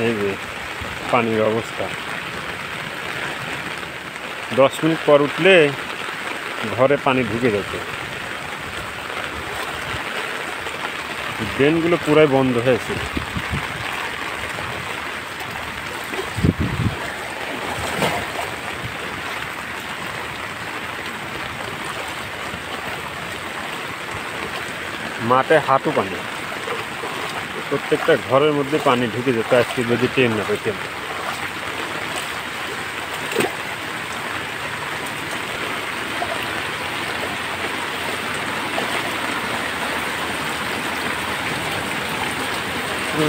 এই যে পানির অবস্থা, 10 মিনিট পর উঠলে ঘরে পানি ঢুকে যেত। ড্রেনগুলো পুরাই বন্ধ হয়েছে। মাঠে হাঁটু পানি, প্রত্যেকটা ঘরের মধ্যে পানি ঢুকে যেত আজকে যদি ট্রেন না পেতেন।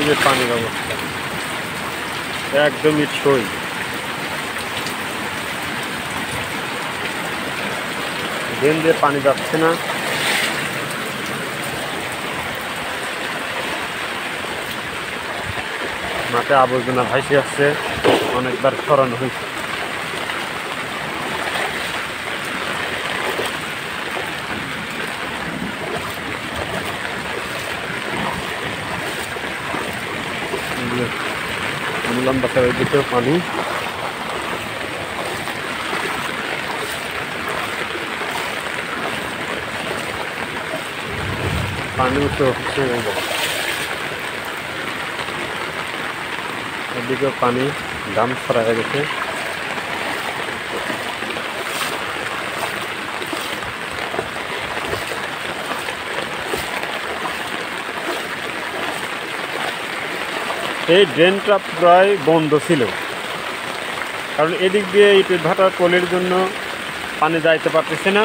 যে পানির অবস্থা একদমই সই। ড্রেন দিয়ে পানি যাচ্ছে না, মাঠে আবর্জনা ভাসে আসছে, অনেকবার সরানো হয়েছে। লম্বা দিকেও পানি, পানি তো হচ্ছে এদিকেও পানি দাম ছড়া হয়ে গেছে। এই ড্রেনটা প্রায় বন্ধ ছিল, কারণ এদিক দিয়ে ইটের ভাটার পোলের জন্য পানি যাইতে পারতেছে না।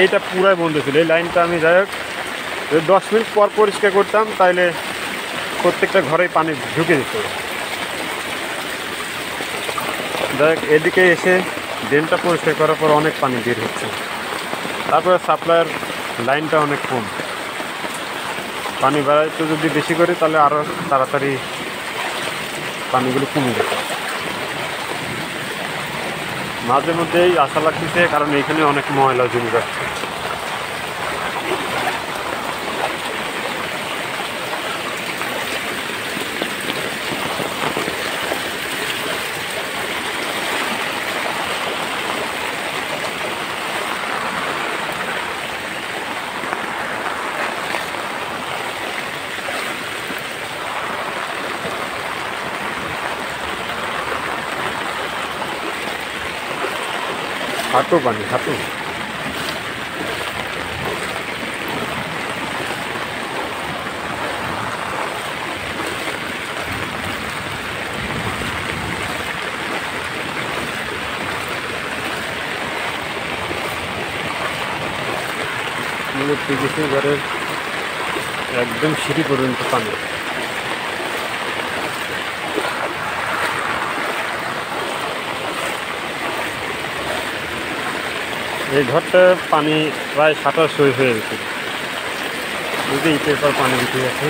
এইটা পুরাই বন্ধ ছিল। এই লাইনটা আমি যাই হোক 10 মিনিট পর পরিষ্কার করতাম, তাইলে প্রত্যেকটা ঘরেই পানি ঢুকে যেত। যাই হোক এদিকে এসে ড্রেনটা পরিষ্কার করার পর অনেক পানি বের হচ্ছে। তারপরে সাপ্লাইয়ের লাইনটা অনেক কম, পানি বাড়াইতে যদি বেশি করি তাহলে আরও তাড়াতাড়ি পানিগুলো কমে যেত। মাঝে মধ্যেই আশা লাগতেছে, কারণ এইখানে অনেক ময়লা জমে যাচ্ছে। হাঁটু পানি, হাঁটু। চিকিৎসা ঘরের একদম সিঁড়ি পর্যন্ত পানি। এই ঘরটা পানি প্রায় 27 হয়ে গেছে, যদি ইটের পর পানি উঠে গেছে।